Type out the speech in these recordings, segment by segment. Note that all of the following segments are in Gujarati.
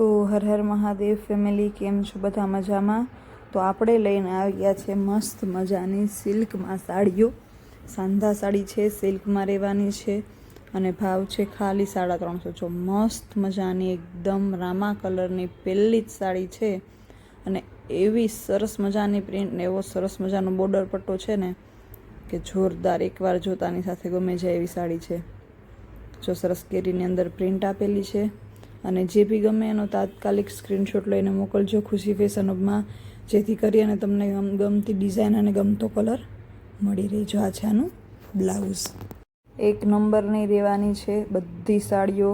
તો હર હર મહાદેવ ફેમિલી, કેમ છો બધા? મજામાં? તો આપણે લઈને આવ્યા છે મસ્ત મજાની સિલ્કમાં સાડીઓ. સાંધા સાડી છે, સિલ્કમાં રહેવાની છે અને ભાવ છે ખાલી 350. જો મસ્ત મજાની એકદમ રામા કલરની પહેલી જ સાડી છે અને એવી સરસ મજાની પ્રિન્ટ ને એવો સરસ મજાનો બોર્ડર પટ્ટો છે ને કે જોરદાર. એકવાર જોતાની સાથે ગમે જાય એવી સાડી છે. જો સરસ કેરીની અંદર પ્રિન્ટ આપેલી છે અને જે બી ગમે એનો તાત્કાલિક સ્ક્રીનશોટ લઈને મોકલજો ખુશી ફેશન હબમાં, જેથી કરીને તમને ગમતી ડિઝાઇન અને ગમતો કલર મળી રહે. જો આ છે આનું બ્લાઉઝ. એક નંબરની રહેવાની છે બધી સાડીઓ.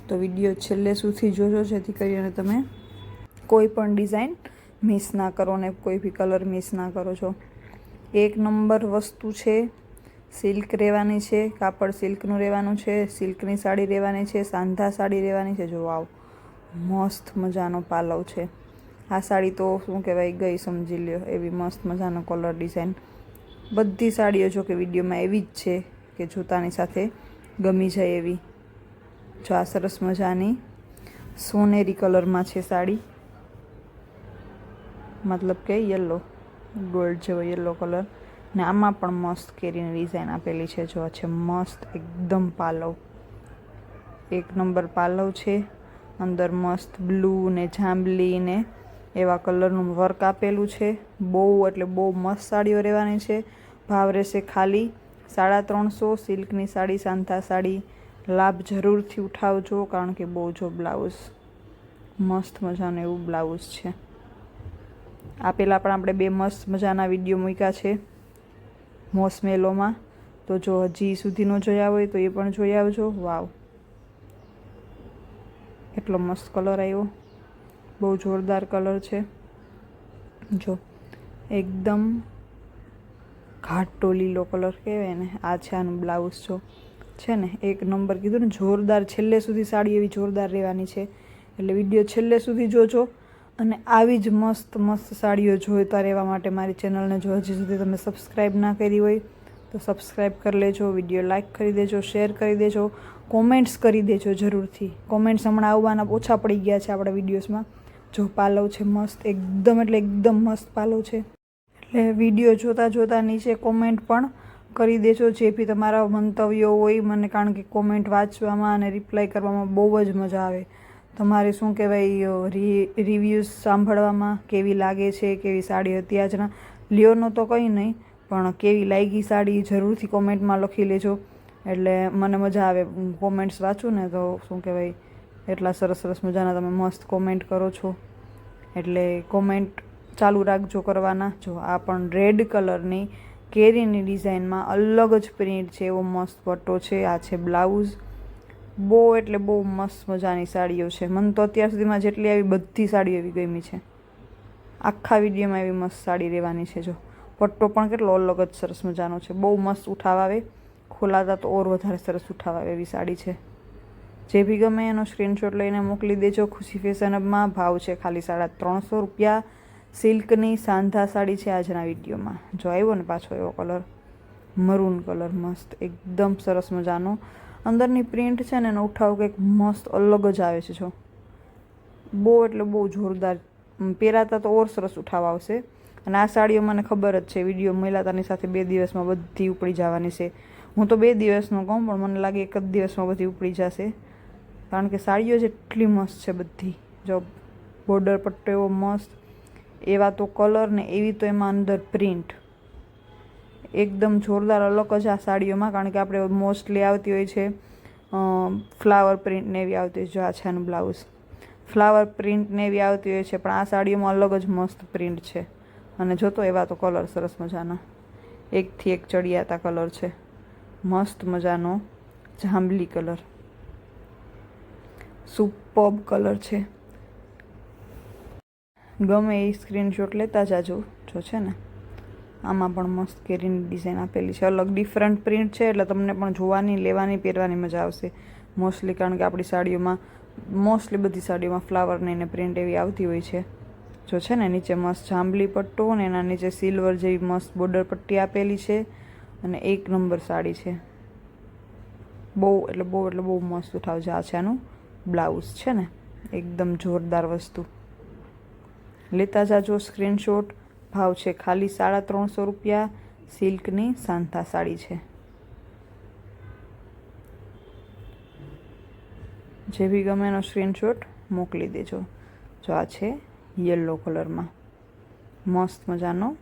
તો વિડીયો છેલ્લે સુધી જોજો, જેથી કરીને તમે કોઈ પણ ડિઝાઇન મિસ ના કરો ને કોઈ બી કલર મિસ ના કરો છો. એક નંબર વસ્તુ છે. સિલ્ક રહેવાની છે, કાપડ સિલ્કનું રહેવાનું છે, સિલ્કની સાડી રહેવાની છે, સાંધા સાડી રહેવાની છે. જો આવ મસ્ત મજાનો પાલવ છે. આ સાડી તો શું કહેવાય, ગઈ સમજી લ્યો, એવી મસ્ત મજાનો કલર ડિઝાઇન. બધી સાડીઓ જો કે વિડીયોમાં એવી જ છે કે જોતાની સાથે ગમી જાય એવી. જો આ સરસ મજાની સોનેરી કલરમાં છે સાડી, મતલબ કે યલો, ગોલ્ડ જેવો યલો કલર. ને આમાં પણ મસ્ત કેરીની ડિઝાઇન આપેલી છે. જો છે મસ્ત એકદમ પાલવ, એક નંબર પાલવ છે. અંદર મસ્ત બ્લુ ને જાંબલી ને એવા કલરનું વર્ક આપેલું છે. બહુ એટલે બહુ મસ્ત સાડીઓ રહેવાની છે. ભાવ રહેશે ખાલી 350. સિલ્કની સાડી, સાંધા સાડી. લાભ જરૂરથી ઉઠાવજો, કારણ કે બહુ જો બ્લાઉઝ મસ્ત મજાનું એવું બ્લાઉઝ છે. આ પહેલાં પણ આપણે 2 મસ્ત મજાના વિડીયો મૂક્યા છે મોસમેલોમાં. તો જો હજી સુધી ન જોયા હોય તો એ પણ જોઈ આવજો. વાવ, એટલો મસ્ત કલર આવ્યો, બહુ જોરદાર કલર છે. જો એકદમ ઘાટો લીલો કલર કહેવાય ને, આ છે આનું બ્લાઉઝ. જો છે ને એક નંબર કીધું ને, જોરદાર. છેલ્લે સુધી સાડી એવી જોરદાર રહેવાની છે, એટલે વિડીયો છેલ્લે સુધી જોજો. અને આવી જ મસ્ત મસ્ત સાડીઓ જોઈતા રહેવા માટે મારી ચેનલને જો હજી સુધી તમે સબસ્ક્રાઈબ ના કરી હોય તો સબસ્ક્રાઈબ કરી લેજો. વિડીયો લાઇક કરી દેજો, શેર કરી દેજો, કોમેન્ટ્સ કરી દેજો જરૂરથી. કોમેન્ટ્સ હમણાં આવવાના ઓછા પડી ગયા છે આપણા વિડીયોઝમાં. જો પાલવ છે મસ્ત એકદમ, એટલે એકદમ મસ્ત પાલવ છે. એટલે વિડીયો જોતાં જોતાં નીચે કોમેન્ટ પણ કરી દેજો, જે બી તમારા મંતવ્યો હોય મને, કારણ કે કોમેન્ટ વાંચવામાં અને રિપ્લાય કરવામાં બહુ જ મજા આવે. તમારે શું કહેવાય, રિવ્યૂઝ સાંભળવામાં કેવી લાગે છે, કેવી સાડી હતી આજના. લ્યોનો તો કંઈ નહીં, પણ કેવી લાગી સાડી જરૂરથી કોમેન્ટમાં લખી લેજો. એટલે મને મજા આવે કોમેન્ટ્સ વાંચું ને, તો શું કહેવાય, એટલા સરસ સરસ મજાના તમે મસ્ત કોમેન્ટ કરો છો. એટલે કોમેન્ટ ચાલુ રાખજો કરવાના. જો આ પણ રેડ કલરની કેરીની ડિઝાઇનમાં અલગ જ પ્રિન્ટ છે, એવો મસ્ત પટ્ટો છે. આ છે બ્લાઉઝ. બહુ એટલે બહુ મસ્ત મજાની સાડીઓ છે. મને તો અત્યાર સુધીમાં જેટલી આવી બધી સાડીઓ એવી ગમી છે. આખા વિડીયોમાં એવી મસ્ત સાડી રહેવાની છે. જો પટ્ટો પણ કેટલો અલગ જ સરસ મજાનો છે, બહુ મસ્ત ઉઠાવ આવે. ખોલાતા તો ઓર વધારે સરસ ઉઠાવ આવે એવી સાડી છે. જે બી ગમે એનો સ્ક્રીનશોટ લઈને મોકલી દેજો ખુશી ફેશન હબમાં. ભાવ છે ખાલી 350 રૂપિયા. સિલ્કની સાંધા સાડી છે આજના વિડીયોમાં. જો આવ્યો ને પાછો એવો કલર, મરૂન કલર, મસ્ત એકદમ સરસ મજાનો. અંદરની પ્રિન્ટ છે ને એનો ઉઠાવ કંઈક મસ્ત અલગ જ આવે છે. જો બહુ એટલે બહુ જોરદાર. પહેરાતા તો ઓર સરસ ઉઠાવ આવશે. અને આ સાડીઓ મને ખબર જ છે, વિડીયો મળ્યાતાની સાથે 2 દિવસમાં બધી ઉપડી જવાની છે. હું તો 2 દિવસનું કહું, પણ મને લાગે 1 જ દિવસમાં બધી ઉપડી જશે, કારણ કે સાડીઓ જ એટલી મસ્ત છે બધી. જો બોર્ડર પટ્ટો એવો મસ્ત, એવા તો કલર ને એવી તો એમાં અંદર પ્રિન્ટ એકદમ જોરદાર અલગ જ આ સાડીઓમાં. કારણ કે આપણે મોસ્ટલી આવતી હોય છે ફ્લાવર પ્રિન્ટ ને એવી આવતી હોય. જો આ છે આનું બ્લાઉઝ. ફ્લાવર પ્રિન્ટ ને એવી આવતી હોય છે, પણ આ સાડીઓમાં અલગ જ મસ્ત પ્રિન્ટ છે. અને જોતો એવા તો કલર સરસ મજાના, એકથી એક ચડિયાતા કલર છે. મસ્ત મજાનો જાંબલી કલર, સુપર્બ કલર છે. ગમે એ સ્ક્રીનશોટ લેતા જાજો. જો છે ને આમાં પણ મસ્ત કેરીની ડિઝાઇન આપેલી છે, અલગ ડિફરન્ટ પ્રિન્ટ છે, એટલે તમને પણ જોવાની, લેવાની, પહેરવાની મજા આવશે મોસ્ટલી. કારણ કે આપણી સાડીઓમાં મોસ્ટલી બધી સાડીઓમાં ફ્લાવરની ને પ્રિન્ટ એવી આવતી હોય છે. જો છે ને નીચે મસ્ત જાંબલી પટ્ટો ને એના નીચે સિલ્વર જેવી મસ્ત બોર્ડર પટ્ટી આપેલી છે. અને એક નંબર સાડી છે. બહુ એટલે બહુ મસ્ત ઉઠાવજો. આ છે આનું બ્લાઉઝ છે ને. એકદમ જોરદાર વસ્તુ. લેતા જાજો સ્ક્રીનશોટ. ભાવ છે ખાલી 350 રૂપિયા. સિલ્કની સાંથા સાડી છે. જે બી ગમે એનો સ્ક્રીનશોટ મોકલી દેજો. જો આ છે યલો કલરમાં, મસ્ત મજાનો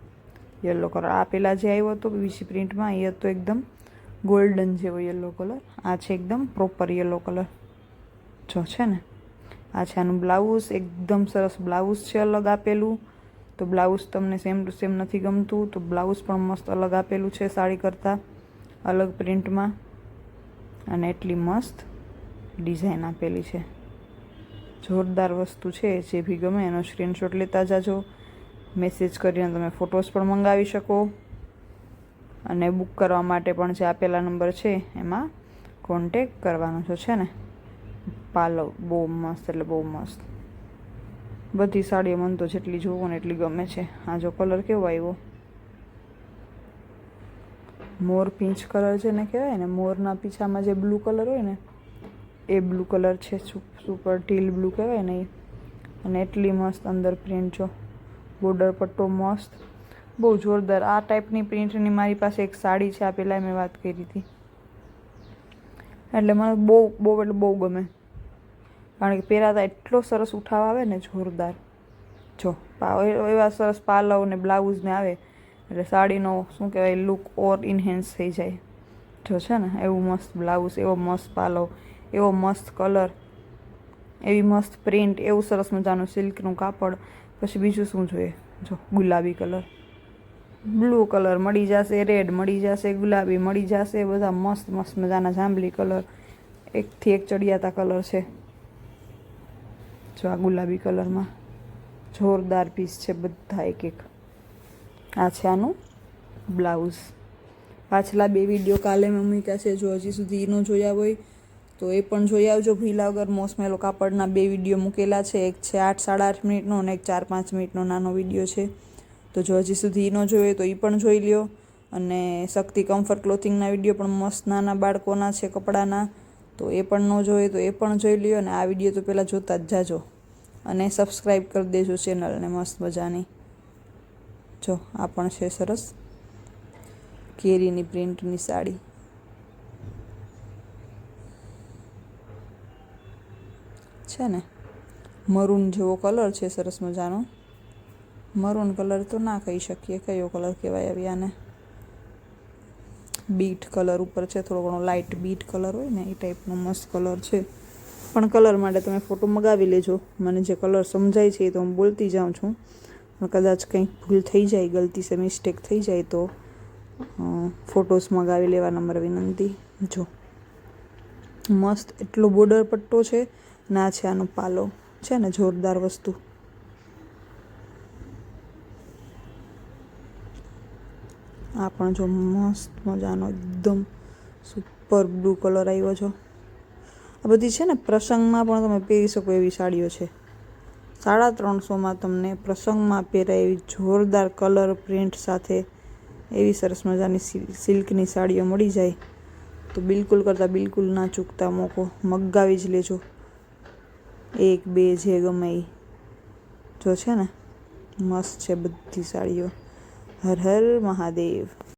યલો કલર. આ પહેલાં જે આવ્યો હતો બીજી પ્રિન્ટમાં એ હતો એકદમ ગોલ્ડન જેવો યલો કલર. આ છે એકદમ પ્રોપર યલો કલર. જો છે ને, આ છે આનું બ્લાઉઝ. એકદમ સરસ બ્લાઉઝ છે અલગ આપેલું. તો બ્લાઉઝ તમને સેમ ટુ સેમ નથી ગમતું તો બ્લાઉઝ પણ મસ્ત અલગ આપેલું છે સાડી કરતાં, અલગ પ્રિન્ટમાં. અને એટલી મસ્ત ડિઝાઇન આપેલી છે. જોરદાર વસ્તુ છે. જે બી ગમે એનો સ્ક્રીનશોટ લેતા જાજો. મેસેજ કરીને તમે ફોટોસ પણ મંગાવી શકો. અને બુક કરવા માટે પણ જે આપેલા નંબર છે એમાં કોન્ટેક કરવાનો છે ને. પાલવ બહુ મસ્ત, એટલે બહુ મસ્ત. બધી સાડીઓ મને તો જેટલી જોવો ને એટલી ગમે છે. આ જો કલર કેવો આવ્યો, મોર પીંચ કલર છે ને કહેવાય ને, મોરના પીછામાં જે બ્લુ કલર હોય ને એ બ્લુ કલર છે. સુપર ટીલ બ્લુ કહેવાય ને એ. અને એટલી મસ્ત અંદર પ્રિન્ટ જો, બોર્ડર પટ્ટો મસ્ત, બહુ જોરદાર. આ ટાઈપની પ્રિન્ટની મારી પાસે એક સાડી છે. આ પહેલાં મેં વાત કરી હતી. એટલે મને બહુ એટલે બહુ ગમે. કારણ કે પહેરાતા એટલો સરસ ઉઠાવ આવે ને, જોરદાર. જો એવા સરસ પાલવ ને બ્લાઉઝ ને આવે એટલે સાડીનો શું કહેવાય લુક ઓર ઇન્હેન્સ થઈ જાય. જો છે ને, એવું મસ્ત બ્લાઉઝ, એવો મસ્ત પાલવ, એવો મસ્ત કલર, એવી મસ્ત પ્રિન્ટ, એવું સરસ મજાનું સિલ્કનું કાપડ. પછી બીજું શું જોઈએ? જો ગુલાબી કલર, બ્લુ કલર મળી જશે, રેડ મળી જશે, ગુલાબી મળી જશે, બધા મસ્ત મસ્ત મજાના જાંબલી કલર, એકથી એક ચડિયાતા કલર છે. જો આ ગુલાબી કલરમાં જોરદાર પીસ છે બધા એક એક. આ છે આનું બ્લાઉઝ. પાછલા 2 વિડીયો કાલે મેં મૂક્યા છે. જો હજી સુધી ન જોયા હોય તો એ પણ જોઈ આવજો. ભીલા વગર મોસમેલો કાપડના 2 વિડીયો મૂકેલા છે. એક છે 8 સાડા 8 મિનિટનો અને એક 4-5 મિનિટનો નાનો વિડીયો છે. તો જો હજી સુધી ન જોયો તો એ પણ જોઈ લ્યો. અને શક્તિ કમ્ફર્ટ ક્લોથિંગના વિડીયો પણ મસ્ત નાના બાળકોના છે કપડાના, તો એ પણ ન જોઈએ તો એ પણ જોઈ લ્યો. અને આ વિડીયો તો પહેલાં જોતા જ જાજો. અને સબસ્ક્રાઈબ કરી દેજો ચેનલને મસ્ત મજાની. જો આ પણ છે સરસ કેરીની પ્રિન્ટની સાડી છે ને. મરૂન જેવો કલર છે સરસ મજાનો. મરૂન કલર તો ના કહી શકીએ, કયો કલર કહેવાય હવે આને. બીટ કલર ઉપર છે, થોડો ઘણો લાઇટ બીટ કલર હોય ને એ ટાઈપનો મસ્ત કલર છે. પણ કલર માટે તમે ફોટો મગાવી લેજો. મને જે કલર સમજાય છે એ તો હું બોલતી જાઉં છું. પણ કદાચ કંઈક ભૂલ થઈ જાય, ગલતી સે મિસ્ટેક થઈ જાય તો ફોટોસ મગાવી લેવા નમ્ર વિનંતી. જો મસ્ત એટલો બોર્ડર પટ્ટો છે. ના છે આનો પાલો છે ને, જોરદાર વસ્તુ. આ પણ જો મસ્ત મજાનો એકદમ સુપર બ્લુ કલર આવ્યો છો. આ બધી છે ને પ્રસંગમાં પણ તમે પહેરી શકો એવી સાડીઓ છે. 350માં તમને પ્રસંગમાં પહેરાય એવી જોરદાર કલર પ્રિન્ટ સાથે એવી સરસ મજાની સિલ્કની સાડીઓ મળી જાય. તો બિલકુલ કરતાં બિલકુલ ના ચૂકતા મોકો, મગાવી જ લેજો. 1-2 જે ગમે એ. જો છે ને મસ્ત છે બધી સાડીઓ. હર હર મહાદેવ.